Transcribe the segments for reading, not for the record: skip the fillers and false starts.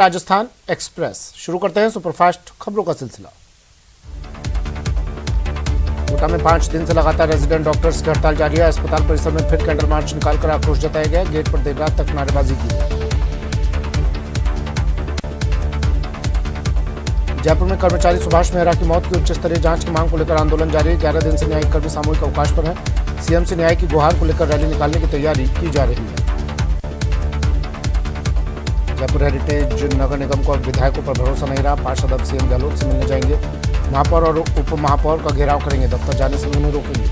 Rajasthan express शुरू करते हैं सुपरफास्ट खबरों का सिलसिला। कोटा में 5 दिन से लगातार रेजिडेंट डॉक्टर्स की हड़ताल जारी है। अस्पताल परिसर में फिर कैंडल मार्च निकालकर आक्रोश जताया गया। गेट पर देर रात तक नारेबाजी की। जयपुर में कर्मचारी सुभाष मेहरा की मौत की उच्च स्तरीय जांच की मांग को लेकर आंदोलन जारी है। 11 दिन से न्यायिक कर्मी सामूहिक अवकाश पर है। सीएम से न्याय की गुहार को लेकर रैली निकालने की तैयारी की जा रही है। जयपुर हेरिटेज नगर निगम को अब विधायकों पर भरोसा नहीं रहा। पार्षद अब सीएम गहलोत से मिलने जाएंगे। महापौर और उप महापौर का घेराव करेंगे। दफ्तर जाने से उन्हें रोकेंगे।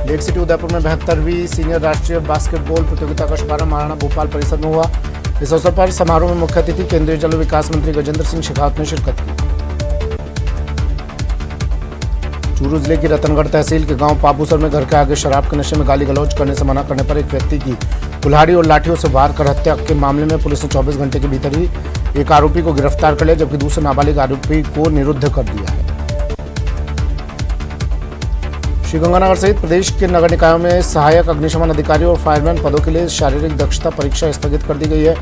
लेक सिटी उदयपुर में 72वीं सीनियर राष्ट्रीय बास्केटबॉल प्रतियोगिता का शुभारंभ महाराणा भोपाल परिसर में हुआ। इस अवसर पर समारोह में मुख्य अतिथि केंद्रीय जल विकास मंत्री गजेंद्र सिंह शेखावत ने शिरकत की। चूरू जिले की रतनगढ़ तहसील के गांव पापूसर में घर के आगे शराब के नशे में गाली गलौज करने से मना करने पर एक व्यक्ति की कुल्हाड़ी और लाठियों से वार कर हत्या के मामले में पुलिस ने 24 घंटे के भीतर ही एक आरोपी को गिरफ्तार कर लिया, जबकि दूसरे नाबालिग आरोपी को निरुद्ध कर दिया है। श्रीगंगानगर सहित प्रदेश के नगर निकायों में सहायक अग्निशमन अधिकारी और फायरमैन पदों के लिए शारीरिक दक्षता परीक्षा स्थगित कर दी गई है।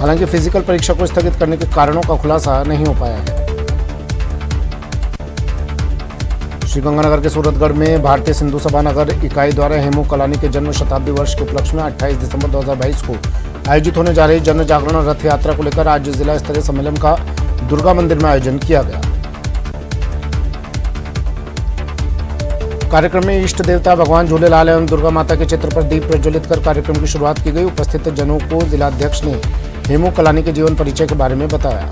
हालांकि फिजिकल परीक्षा को स्थगित करने के कारणों का खुलासा नहीं हो पाया है। श्रीगंगानगर के सूरतगढ़ में भारतीय सिंधु सभा नगर इकाई द्वारा हेमू कलानी के जन्म शताब्दी वर्ष के उपलक्ष्य में 28 दिसंबर 2022 को आयोजित होने जा रही जन जागरण रथ यात्रा को लेकर आज जिला स्तरीय सम्मेलन का दुर्गा मंदिर में आयोजन किया गया। कार्यक्रम में इष्ट देवता भगवान झूलेलाल एवं दुर्गा माता के चित्र पर दीप प्रज्वलित कर कार्यक्रम की शुरुआत की गई। उपस्थित जनों को जिलाध्यक्ष ने हेमू कलानी के जीवन परिचय के बारे में बताया।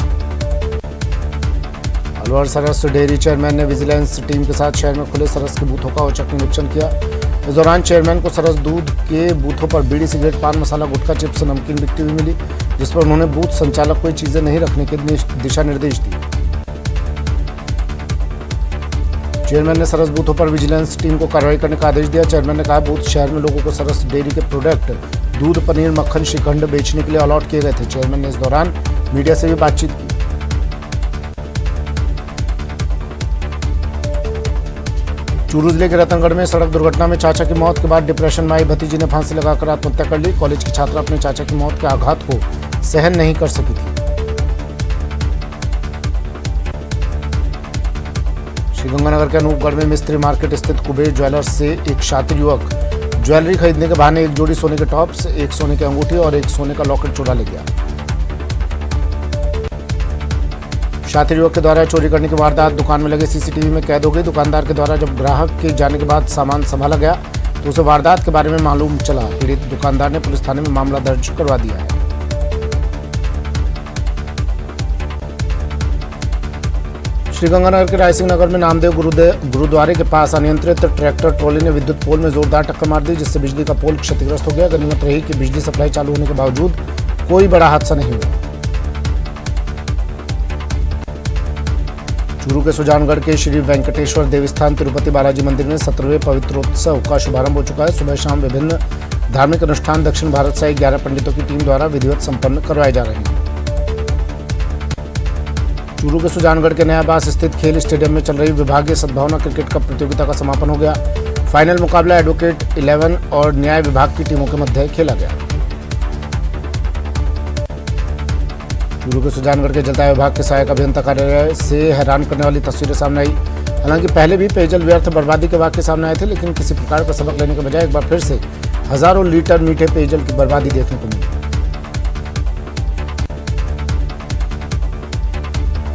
अलवर सरस डेयरी चेयरमैन ने विजिलेंस टीम के साथ शहर में खुले सरस के बूथों का औचक निरीक्षण किया। इस दौरान चेयरमैन को सरस दूध के बूथों पर बीड़ी, सिगरेट, पान मसाला, गुटखा, चिप्स, नमकीन बिकती हुई मिली, जिस पर उन्होंने बूथ संचालक को ये चीजें नहीं रखने के दिशा निर्देश दिए। चेयरमैन ने सरस बूथों पर विजिलेंस टीम को कार्रवाई करने का आदेश दिया। चेयरमैन ने कहा, बूथ शहर में लोगों को सरस डेयरी के प्रोडक्ट दूध, पनीर, मक्खन, श्रीखंड बेचने के लिए अलॉट किए गए थे। चेयरमैन ने इस दौरान मीडिया से भी बातचीत की। चूरू जिले के रतनगढ़ में सड़क दुर्घटना में चाचा की मौत के बाद डिप्रेशन में आई भतीजी ने फांसी लगाकर आत्महत्या कर ली। कॉलेज की छात्रा अपने चाचा की मौत के आघात को सहन नहीं कर सकी थी। श्रीगंगानगर के अनूपगढ़ में मिस्त्री मार्केट स्थित कुबेर ज्वेलर्स से एक शातिर युवक ज्वेलरी खरीदने के बहाने एक जोड़ी सोने के टॉप्स, एक सोने की अंगूठी और एक सोने का लॉकेट चुरा ले गया। शातिर युवक के द्वारा चोरी करने की वारदात दुकान में लगे सीसीटीवी में कैद हो गई। दुकानदार के द्वारा जब ग्राहक के जाने के बाद सामान संभाला गया तो उसे वारदात के बारे में मालूम चला। पीड़ित दुकानदार ने पुलिस थाने में मामला दर्ज करवा दिया है। श्रीगंगानगर के रायसिंह नगर में नामदेव गुरुद्वारे के पास अनियंत्रित ट्रैक्टर ट्रॉली ने विद्युत पोल में जोरदार टक्कर मार दी, जिससे बिजली का पोल क्षतिग्रस्त हो गया। गनीमत रही कि बिजली सप्लाई चालू होने के बावजूद कोई बड़ा हादसा नहीं हुआ। चूरू के सुजानगढ़ के श्री वेंकटेश्वर देवस्थान तिरुपति बालाजी मंदिर में 17वें पवित्रोत्सव का शुभारंभ हो चुका है। सुबह शाम विभिन्न धार्मिक अनुष्ठान दक्षिण भारत से 11 पंडितों की टीम द्वारा विधिवत संपन्न करवाए जा रहे हैं। चूरू के सुजानगढ़ के नयाबास स्थित खेल स्टेडियम में चल रही विभागीय सद्भावना क्रिकेट कप प्रतियोगिता का समापन हो गया। फाइनल मुकाबला एडवोकेट 11 और न्याय विभाग की टीमों के मध्य खेला गया। चूरू के सुजानगढ़ के जलदाय विभाग के सहायक अभियंता कार्यालय से हैरान करने वाली तस्वीरें सामने आई। हालांकि पहले भी पेयजल व्यर्थ बर्बादी के वाकये सामने आए थे, लेकिन किसी प्रकार का सबक लेने के बजाय एक बार फिर से हजारों लीटर मीठे पेयजल की बर्बादी देखने को मिली।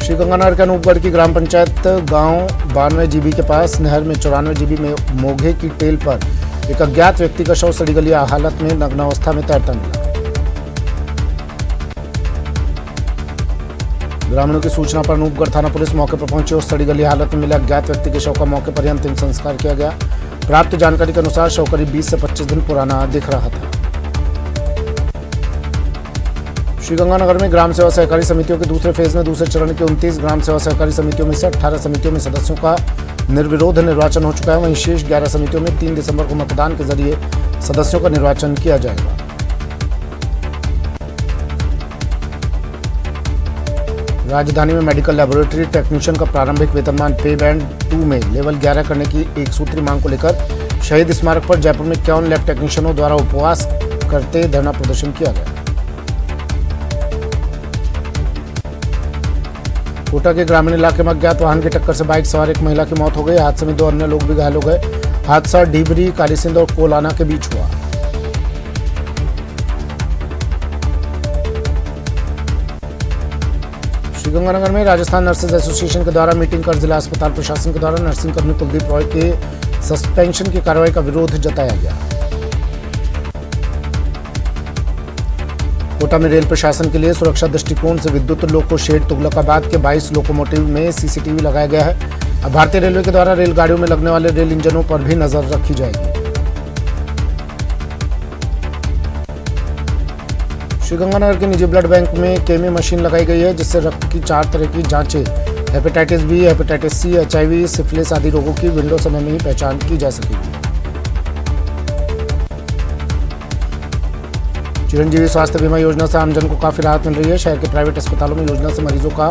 श्रीगंगानगर के अनूपगढ़ की ग्राम पंचायत गांव 92 जीबी के पास नहर में 94 जीबी में मोघे की टेल पर एक अज्ञात व्यक्ति का शव सड़ी गली हालत में नग्नावस्था में तैरता मिला। ग्रामीणों की सूचना पर अनूपगढ़ थाना पुलिस मौके पर पहुंची और सड़ी गली हालत में मिले अज्ञात व्यक्ति के शव का मौके पर ही अंतिम संस्कार किया गया। प्राप्त जानकारी के अनुसार शव करीब 20 से 25 दिन पुराना दिख रहा था। श्रीगंगानगर में ग्राम सेवा सहकारी समितियों के दूसरे फेज में दूसरे चरण के 29 ग्राम सेवा सहकारी समितियों में से 18 समितियों में सदस्यों का निर्विरोध निर्वाचन हो चुका है। वहीं शेष 11 समितियों में 3 दिसंबर को मतदान के जरिए सदस्यों का निर्वाचन किया जाएगा। राजधानी में मेडिकल लैबोरेटरी टेक्नीशियन का प्रारंभिक वेतनमान पे बैंड 2 में लेवल 11 करने की एक सूत्री मांग को लेकर शहीद स्मारक पर जयपुर में 51 लैब टेक्नीशियनों द्वारा उपवास करते धरना प्रदर्शन किया गया। कोटा के ग्रामीण इलाके में अज्ञात वाहन की टक्कर से बाइक सवार एक महिला की मौत हो गई। हादसे में 2 अन्य लोग भी घायल हो गए। हादसा ढीबरी, कालीसिंध और कोलाना के बीच हुआ। श्रीगंगानगर में राजस्थान नर्सेज एसोसिएशन के द्वारा मीटिंग कर जिला अस्पताल प्रशासन के द्वारा नर्सिंग कर्मी कुलदीप रॉय के सस्पेंशन की कार्रवाई का विरोध जताया गया। कोटा में रेल प्रशासन के लिए सुरक्षा दृष्टिकोण से विद्युत लोको शेड तुगलकाबाद के 22 लोकोमोटिव में सीसीटीवी लगाया गया है। अब भारतीय रेलवे के द्वारा रेलगाड़ियों में लगने वाले रेल इंजनों पर भी नजर रखी जाएगी। श्रीगंगानगर के निजी ब्लड बैंक में केमी मशीन लगाई गई है, जिससे रक्त की 4 तरह की जांचें hepatitis B, hepatitis C, HIV, syphilis आदि रोगों की विंडो समय में ही पहचान की जा सकेगी। चिरंजीवी स्वास्थ्य बीमा योजना से आमजन को काफी राहत मिल रही है। शहर के प्राइवेट अस्पतालों में योजना से मरीजों का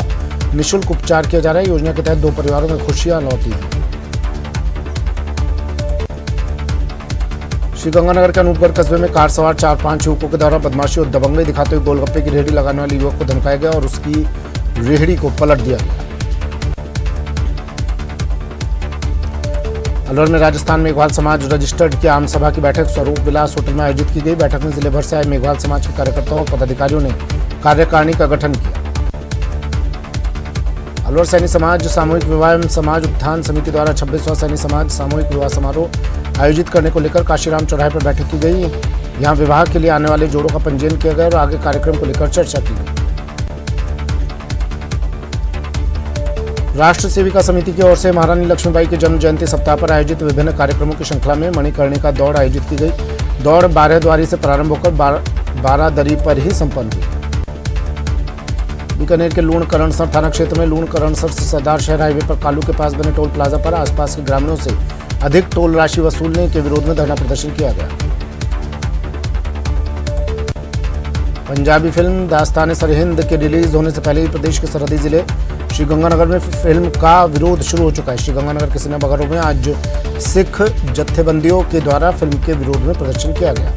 निःशुल्क उपचार किया जा रहा है। योजना के तहत 2 परिवारों में खुशियां लौटी हैं। श्रीगंगानगर के अनूपगढ़ कस्बे में कार सवार 4-5 युवकों के द्वारा बदमाशी और दबंगई दिखाते हुए गोलगप्पे की रेहड़ी लगाने वाले युवक को धमकाया गया और उसकी रेहड़ी को पलट दिया गया। अलवर में राजस्थान मेघवाल समाज रजिस्टर्ड की आम सभा की बैठक स्वरूप विलास होटल में आयोजित की गई। बैठक में जिले भर से आए मेघवाल समाज के कार्यकर्ताओं और पदाधिकारियों ने कार्यकारिणी का गठन किया। अलवर सैनी समाज सामूहिक विवाह एवं समाज उत्थान समिति द्वारा 26वां सैनी समाज सामूहिक विवाह समारोह आयोजित करने को लेकर काशीराम चौराहे पर बैठक की गई। यहां विवाह के लिए आने वाले जोड़ों का पंजीयन किया गया और आगे कार्यक्रम को लेकर चर्चा की गई। राष्ट्र सेविका समिति की ओर से महारानी लक्ष्मीबाई के जन्म जयंती सप्ताह पर आयोजित विभिन्न कार्यक्रमों की श्रृंखला में मणिकर्णिका दौड़ आयोजित की गई। दौड़ 12 द्वारी से प्रारंभ होकर 12 दरी पर ही संपन्न हुई। बीकानेर के लूण करणसर थाना क्षेत्र में लूण करणसर से सरदार शहर हाईवे पर कालू के पास बने टोल प्लाजा पर आसपास के ग्रामीणों से अधिक टोल राशि वसूलने के विरोध में धरना प्रदर्शन किया गया। पंजाबी फिल्म दास्तान सरहिंद के रिलीज होने से पहले ही प्रदेश के सरहदी जिले श्रीगंगानगर में फिल्म का विरोध शुरू हो चुका है। श्रीगंगानगर के सिनेमाघरों में आज सिख जत्थेबंदियों के द्वारा फिल्म के विरोध में प्रदर्शन किया गया।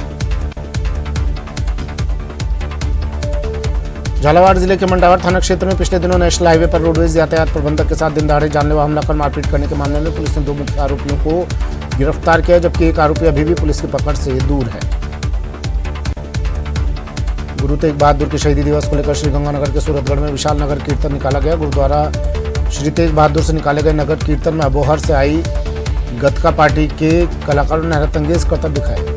झालावाड़ जिले के मंडावर थाना क्षेत्र में पिछले दिनों नेशनल हाईवे पर रोडवेज यातायात प्रबंधक के साथ दिन दहाड़े जानलेवा हमला कर मारपीट करने के मामले में पुलिस ने 2 मुख्य आरोपियों को गिरफ्तार किया, जबकि एक आरोपी अभी भी पुलिस की पकड़ से दूर है। गुरु तेग बहादुर के शहीदी दिवस को लेकर श्रीगंगानगर के सूरतगढ़ में विशाल नगर कीर्तन निकाला गया। गुरुद्वारा श्री तेग बहादुर से निकाले गए नगर कीर्तन में अबोहर से आई गतका पार्टी के कलाकारों ने हैरतअंगेज करतब दिखाए।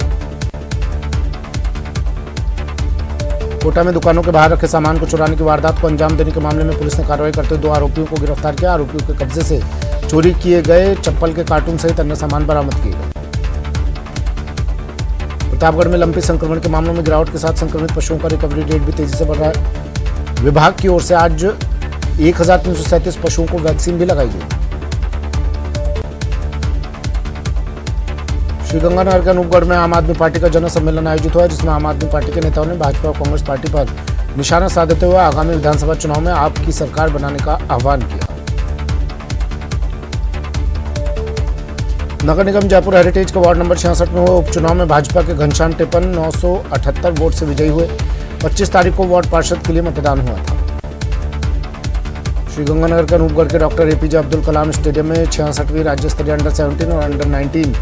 कोटा में दुकानों के बाहर रखे सामान को चुराने की वारदात को अंजाम देने के मामले में पुलिस ने कार्रवाई करते हुए 2 आरोपियों को गिरफ्तार किया। आरोपियों के कब्जे से चोरी किए गए चप्पल के कार्टून सहित अन्य सामान बरामद किए गए। प्रतापगढ़ में लंपी संक्रमण के मामलों में गिरावट के साथ संक्रमित पशुओं का रिकवरी रेट भी तेजी से बढ़ रहा है। विभाग की ओर से आज 1337 पशुओं को वैक्सीन भी लगाई गई। श्रीगंगानगर के अनूपगढ़ में आम आदमी पार्टी का जन सम्मेलन आयोजित हुआ, जिसमें आम आदमी पार्टी के नेताओं ने भाजपा और कांग्रेस पार्टी पर निशाना साधते हुए आगामी विधानसभा चुनाव में आपकी सरकार बनाने का आह्वान किया। नगर निगम जयपुर हेरिटेज के वार्ड नंबर 66 में हुए उपचुनाव में भाजपा के घनश्याम टिपन 978 वोट से विजयी हुए। 25 तारीख को वार्ड पार्षद के लिए मतदान हुआ था। श्रीगंगानगर के अनूपगढ़ के doctor APJ Abdul Kalam stadium में 66वीं राज्य स्तरीय अंडर 17 और अंडर 19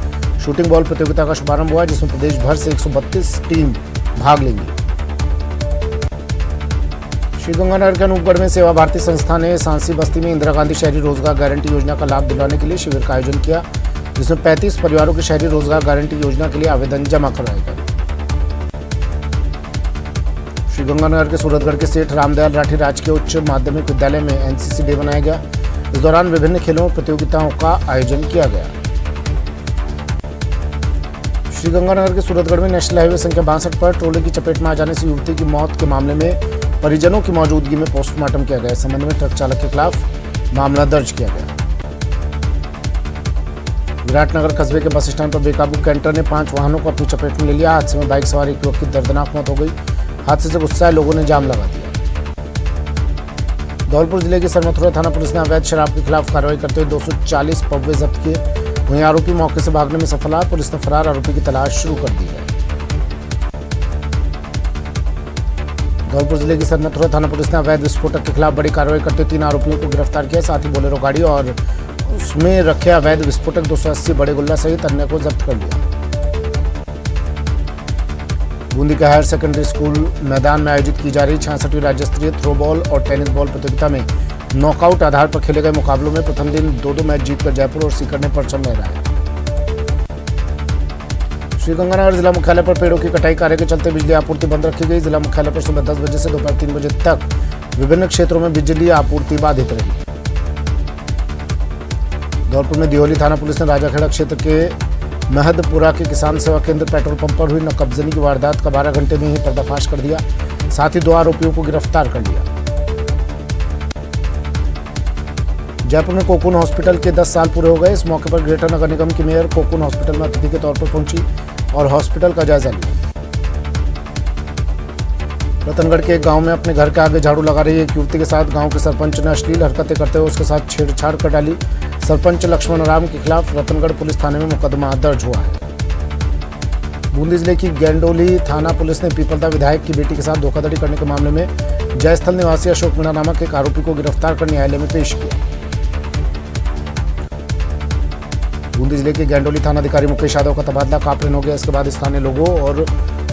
शूटिंग बॉल प्रतियोगिता का शुभारंभ हुआ, जिसमें प्रदेश भर से 132 टीम भाग लेंगी। श्रीगंगानगर के अनूपगढ़ में सेवा भारती संस्था ने सांसी बस्ती में इंदिरा गांधी शहरी रोजगार गारंटी योजना का लाभ दिलवाने के लिए शिविर का आयोजन किया, जिसमें 35 परिवारों के शहरी रोजगार गारंटी योजना के लिए आवेदन जमा करवाए गए। श्रीगंगानगर के सूरतगढ़ के सेठ रामदयाल राठी राजकीय उच्च माध्यमिक विद्यालय में NCC डे मनाया गया। इस दौरान विभिन्न खेलों प्रतियोगिताओं का आयोजन किया गया। श्रीगंगानगर के सूरतगढ़ में नेशनल हाईवे संख्या 62 पर ट्रोले की चपेट में आ जाने से युवती की मौत के मामले में परिजनों की मौजूदगी में पोस्टमार्टम किया गया। इस संबंध में ट्रक चालक के खिलाफ मामला दर्ज किया गया। विराटनगर कस्बे के बस स्टैंड पर बेकाबू कैंटर ने 5 वाहनों को अपनी चपेट में ले लिया। हादसे में बाइक सवार एक युवक की दर्दनाक मौत हो गई। हादसे से गुस्साए लोगों ने जाम लगा दिया। धौलपुर जिले के सरमथुरा थाना पुलिस ने अवैध शराब के खिलाफ कार्रवाई करते हुए 240 पब्बे जब्त किए। वहीं आरोपी मौके से भागने में सफल रहा। पुलिस ने फरार आरोपी की तलाश शुरू कर दी है। धौलपुर जिले की सरनथुरा थाना पुलिस ने अवैध विस्फोटक के खिलाफ बड़ी कार्रवाई करते 3 आरोपियों को गिरफ्तार किया। साथ ही बोलेरो गाड़ी और उसमें रखे अवैध विस्फोटक 280 बड़े गुल्ला सहित अन्य को जब्त कर लिया। बूंदी के हायर सेकेंडरी स्कूल मैदान में आयोजित की जा रही 66वीं राज्य स्तरीय थ्रो बॉल और टेनिस बॉल प्रतियोगिता में नॉकआउट आधार पर खेले गए मुकाबलों में प्रथम दिन 2-2 मैच जीतकर जयपुर और सीकर ने परचम लहराया। श्रीगंगानगर जिला मुख्यालय पर पेड़ों की कटाई कार्य के चलते बिजली आपूर्ति बंद रखी गई। जिला मुख्यालय पर सुबह 10 बजे से दोपहर 3 बजे तक विभिन्न क्षेत्रों में बिजली आपूर्ति बाधित रही। धौलपुर में दियोली थाना पुलिस ने राजाखेड़ा क्षेत्र के महदपुरा के किसान सेवा केंद्र पेट्रोल पंप पर हुई नकबजनी की वारदात का 12 घंटे में ही पर्दाफाश कर दिया। साथ ही 2 आरोपियों को गिरफ्तार कर लिया। जयपुर में कोकून हॉस्पिटल के 10 साल पूरे हो गए। इस मौके पर ग्रेटर नगर निगम की मेयर कोकून हॉस्पिटल में अतिथि के तौर पर पहुंची और हॉस्पिटल का जायजा लिया। रतनगढ़ के एक गांव में अपने घर के आगे झाड़ू लगा रही एक युवती के साथ गांव के सरपंच ने अश्लील हरकतें करते हुए उसके साथ छेड़छाड़ कर डाली। सरपंच लक्ष्मण राम के खिलाफ रतनगढ़ पुलिस थाने में मुकदमा दर्ज हुआ है। बूंदी जिले की गेंडोली थाना पुलिस ने पीपलदा विधायक की बेटी के साथ धोखाधड़ी करने के मामले में जयस्थल निवासी अशोक मीणा नामक एक आरोपी को गिरफ्तार कर न्यायालय में पेश किया। बूंदी जिले के गेंडोली थानाधिकारी मुकेश यादव का तबादला कापरेन हो गया। इसके बाद स्थानीय लोगों और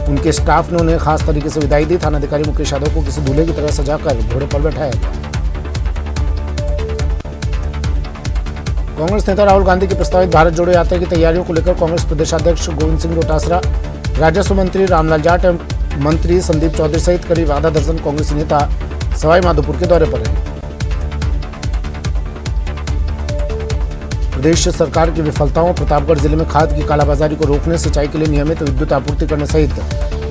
उनके स्टाफ ने उन्हें खास तरीके से विदाई दी। थानाधिकारी मुकेश यादव को किसी दूल्हे की तरह सजाकर घोड़े पर बैठाया गया। कांग्रेस नेता राहुल गांधी की प्रस्तावित भारत जोड़ो यात्रा की तैयारियों को लेकर कांग्रेस प्रदेशाध्यक्ष गोविंद सिंह डोटासरा, राजस्व मंत्री रामलाल जाट एवं मंत्री संदीप चौधरी सहित करीब आधा दर्जन कांग्रेसी नेता सवाई माधोपुर के दौरे पर रहे। प्रदेश सरकार की विफलताओं, प्रतापगढ़ जिले में खाद की कालाबाजारी को रोकने, सिंचाई के लिए नियमित विद्युत आपूर्ति करने सहित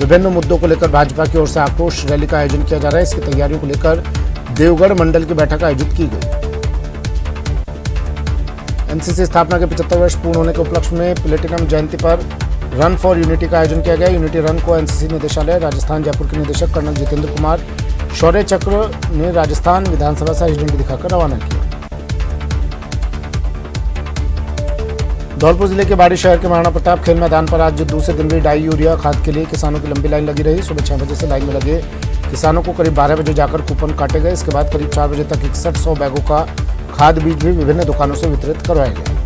विभिन्न मुद्दों को लेकर भाजपा की ओर से आक्रोश रैली का आयोजन किया जा रहा है। इसकी तैयारियों को लेकर देवगढ़ मंडल की बैठक आयोजित की गई। एनसीसी स्थापना के 75 वर्ष पूर्ण होने के उपलक्ष्य में प्लेटिनम जयंती पर रन फॉर यूनिटी का आयोजन किया गया। यूनिटी रन को एनसीसी निदेशालय राजस्थान जयपुर के निदेशक कर्नल जितेंद्र कुमार शौर्य चक्र ने राजस्थान विधानसभा से झंडी दिखाकर रवाना किया। धौलपुर जिले के बाड़ी शहर के महाराणा प्रताप खेल मैदान पर आज दूसरे दिन भी डाई यूरिया खाद के लिए किसानों की लंबी लाइन लगी रही। सुबह 6 बजे से लाइन में लगे किसानों को करीब 12 बजे जाकर कूपन काटे गए। इसके बाद करीब 4 बजे तक 6100 बैगों का खाद बीज भी विभिन्न दुकानों से वितरित करवाया गया।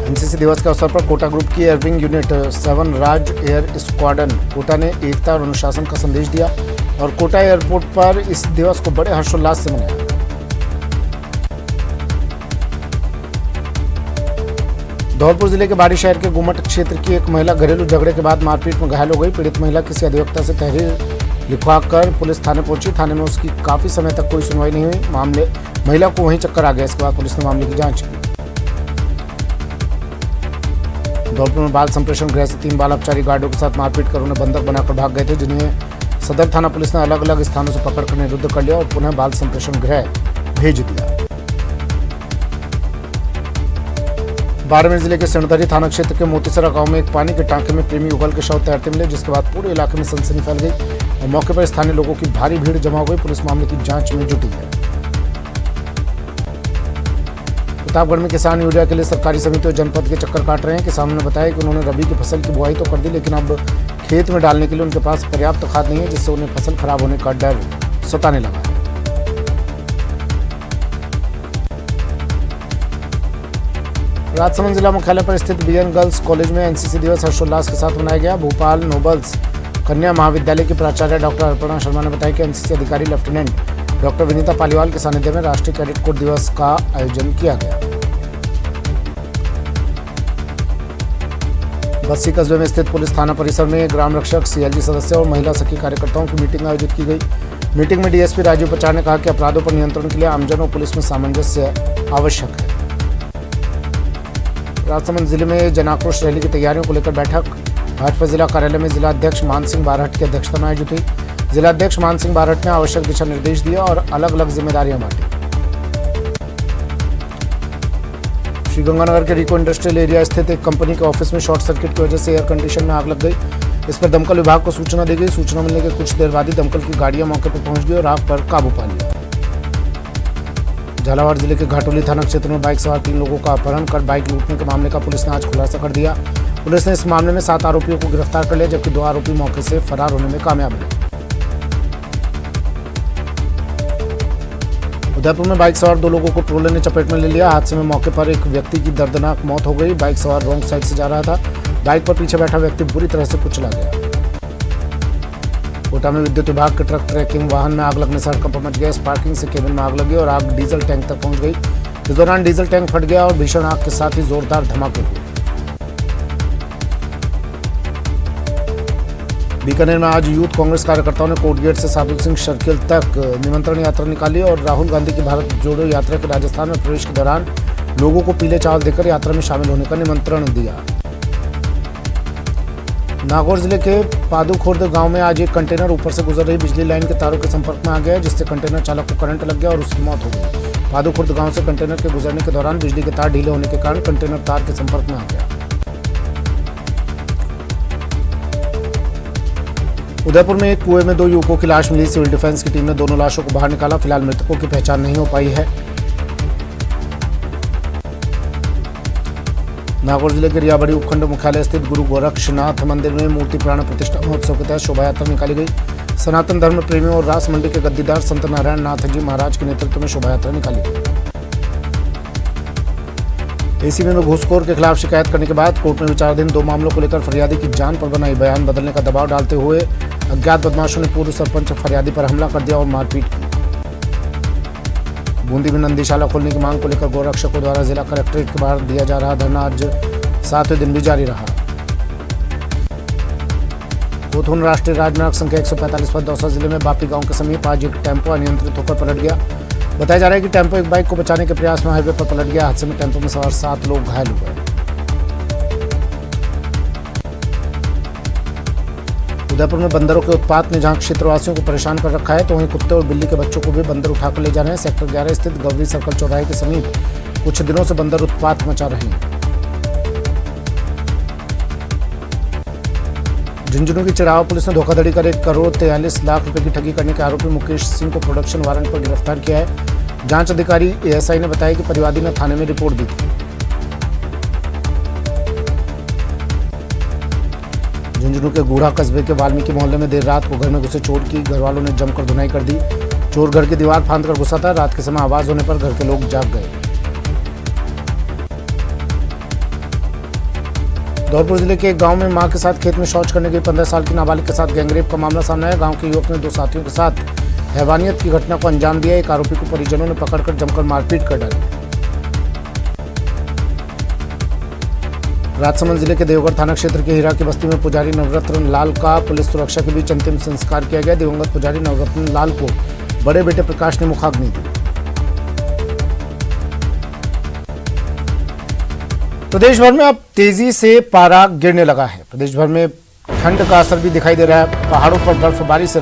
एनसीसी दिवस के अवसर पर कोटा ग्रुप की एयरविंग यूनिट 7 राज एयर स्क्वाड्रन कोटा ने एकता और अनुशासन का संदेश दिया और कोटा एयरपोर्ट पर इस दिवस को बड़े हर्षोल्लास से मनाया। धौलपुर जिले के बाड़ी शहर के गुमट क्षेत्र की एक महिला घरेलू झगड़े के बाद मारपीट में घायल हो गई। पीड़ित महिला किसी अधिवक्ता से तहरीर लिखवाकर पुलिस थाने पहुंची। थाने में उसकी काफी समय तक कोई सुनवाई नहीं हुई। महिला को वहीं चक्कर आ गया। इसके बाद पुलिस ने मामले की जांच की। धौलपुर में बाल संप्रेषण गृह से 3 बाल अपचारी गार्डों के साथ मारपीट कर उन्हें बंधक बनाकर भाग गए थे, जिन्हें सदर थाना पुलिस ने अलग अलग स्थानों से पकड़कर निरुद्ध कर लिया और पुनः बाल संप्रेषण गृह भेज दिया। बाड़मेर जिले के सिणधरी थाना क्षेत्र के मोतीसरा गांव में एक पानी के टांके में प्रेमी युगल के शव तैरते मिले, जिसके बाद पूरे इलाके में सनसनी फैल गई और मौके पर स्थानीय लोगों की भारी भीड़ जमा हो गई। पुलिस मामले की जांच में जुटी है। प्रतापगढ़ में किसान यूरिया के लिए सरकारी समिति और जनपद के चक्कर काट रहे हैं। किसानों ने बताया कि उन्होंने रबी की फसल की बुआई तो कर दी, लेकिन अब खेत में डालने के लिए उनके पास पर्याप्त खाद नहीं है, जिससे उन्हें फसल खराब होने का डर सताने लगा है। राजसमंद जिला मुख्यालय पर स्थित बीएन गर्ल्स कॉलेज में एनसीसी दिवस हर्षोल्लास के साथ मनाया गया। भोपाल नोबल्स कन्या महाविद्यालय की प्राचार्य डॉक्टर अर्पणा शर्मा ने बताया कि एनसीसी अधिकारी लेफ्टिनेंट डॉक्टर विनीता पालीवाल के सानिध्य में राष्ट्रीय कैडेट कोर दिवस का आयोजन किया गया। बस्सी कस्बे में स्थित पुलिस थाना परिसर में ग्राम रक्षक, सीएलजी सदस्य और महिला सखी कार्यकर्ताओं की मीटिंग आयोजित की गई। मीटिंग में डीएसपी राजीव पचार ने कहा कि अपराधों पर नियंत्रण के लिए आमजन और पुलिस में सामंजस्य आवश्यक है। राजसमंद जिले में जन आक्रोश रैली की तैयारियों को लेकर बैठक भाजपा जिला कार्यालय में जिला अध्यक्ष मान सिंह बारहट की अध्यक्षता में आयोजित हुई। जिला अध्यक्ष मान सिंह बारहट ने आवश्यक दिशा निर्देश दिए और अलग अलग जिम्मेदारियां बांटी। श्रीगंगानगर के रिको इंडस्ट्रियल एरिया स्थित एक कंपनी के ऑफिस में शॉर्ट सर्किट की वजह से एयर कंडीशन में आग लग गई। इस पर दमकल विभाग को सूचना दी गई। सूचना मिलने के कुछ देर बाद ही दमकल की गाड़ियां मौके पर पहुंच गई और आग पर काबू पा लिया। झालावाड़ जिले के घाटोली थाना क्षेत्र में बाइक सवार 3 लोगों का अपहरण कर बाइक लूटने के मामले का पुलिस ने आज खुलासा कर दिया। पुलिस ने इस मामले में 7 आरोपियों को गिरफ्तार कर लिया, जबकि 2 आरोपी मौके से फरार होने में कामयाब रहे। उदयपुर में बाइक सवार 2 लोगों को ट्रोले ने चपेट में ले लिया। हादसे में मौके पर एक व्यक्ति की दर्दनाक मौत हो गई। बाइक सवार रॉन्ग साइड से जा रहा था। बाइक पर पीछे बैठा व्यक्ति बुरी तरह से कुचला गया। कोटा में विद्युत विभाग के ट्रक ट्रैकिंग वाहन में आग लगने से हड़कंप मच गया। स्पार्किंग से केबिन में आग लगी और आग डीजल टैंक तक पहुंच गई। इस दौरान डीजल टैंक फट गया और भीषण आग के साथ ही जोरदार धमाके हुए। बीकानेर में आज यूथ कांग्रेस कार्यकर्ताओं ने कोर्ट गेट से साधु सिंह सर्किल तक निमंत्रण यात्रा निकाली और राहुल गांधी की भारत जोड़ो यात्रा के राजस्थान में प्रवेश के दौरान लोगों को पीले चावल देकर यात्रा में शामिल होने का निमंत्रण दिया। नागौर जिले के पादुखुर्द गांव में आज एक कंटेनर ऊपर से गुजर रही बिजली लाइन के तारों के संपर्क में आ गया, जिससे कंटेनर चालक को करंट लग गया और उसकी मौत हो गई। पादुखुर्द गांव से कंटेनर के गुजरने के दौरान बिजली के तार ढीले होने के कारण कंटेनर तार के संपर्क में आ गया। उदयपुर में एक कुएं में 2 युवकों की लाश मिली। सिविल डिफेंस की टीम ने दोनों लाशों को बाहर निकाला। फिलहाल मृतकों की पहचान नहीं हो पाई है। नागौर जिले के रियाबड़ी उपखंड मुख्यालय स्थित गुरु गोरक्षनाथ मंदिर में मूर्ति प्राण प्रतिष्ठा महोत्सव के तहत शोभा यात्रा निकाली गई। सनातन धर्म प्रेमियों और रास मंडी के गद्दीदार संत नारायण नाथ जी महाराज के नेतृत्व में शोभा यात्रा निकाली गई। एसीबी में घूसखोर के खिलाफ शिकायत करने के बाद कोर्ट में विचाराधीन 2 मामलों को लेकर फरियादी की जान पर बनाई। बयान बदलने का दबाव डालते हुए अज्ञात बदमाशों ने पूर्व सरपंच फरियादी पर हमला कर दिया और मारपीट की। बूंदी में नंदीशाला खोलने की मांग को लेकर गोरक्षकों द्वारा जिला कलेक्ट्रेट के बाहर दिया जा रहा धरना आज 7वें दिन भी जारी रहा। कोथून राष्ट्रीय राजमार्ग संख्या 145 पर दौसा जिले में बापी गांव के समीप आज एक टेम्पो अनियंत्रित होकर पलट गया। बताया जा रहा है कि टेम्पो एक बाइक को बचाने के प्रयास में हाईवे पर पलट गया। हादसे में टेम्पो में सवार 7 लोग घायल हो गए। उदयपुर में बंदरों के उत्पात ने जहां क्षेत्रवासियों को परेशान कर रखा है, तो वहीं कुत्ते और बिल्ली के बच्चों को भी बंदर उठाकर ले जा रहे हैं। सेक्टर 11 स्थित गौरी सर्कल चौराहे के समीप कुछ दिनों से बंदर उत्पात मचा रहे हैं। झुंझुनू की चिड़ावा पुलिस ने धोखाधड़ी कर 1 करोड़ 43 लाख रुपए की ठगी करने के आरोपी मुकेश सिंह को प्रोडक्शन वारंट पर गिरफ्तार किया है। जांच अधिकारी एएसआई ने बताया कि परिवादी ने थाने में रिपोर्ट दी थी। झुंझुनू के गूढ़ा कस्बे के वाल्मीकि मोहल्ले में देर रात को घर में घुसे चोर की घर वालों ने जमकर धुनाई कर दी। चोर घर की दीवार फांद कर घुसा था। रात के समय आवाज होने पर घर के लोग जाग गए। धौलपुर जिले के एक गांव में मां के साथ खेत में शौच करने गई 15 साल की नाबालिग के साथ गैंगरेप का मामला सामने आया। गांव के युवक ने 2 साथियों के साथ हैवानियत की घटना को अंजाम दिया। एक आरोपी को परिजनों ने पकड़कर जमकर मारपीट कर डाली। राजसमंद जिले के देवगढ़ थाना क्षेत्र के हीरा की बस्ती में पुजारी नवरत्न लाल का पुलिस सुरक्षा के बीच अंतिम संस्कार किया गया। दिवंगत पुजारी नवरत्न लाल को बड़े बेटे प्रकाश ने मुखाग्नि दी। प्रदेश भर में अब तेजी से पारा गिरने लगा है। प्रदेश भर में ठंड का असर भी दिखाई दे रहा है। पहाड़ों पर बर्फबारी से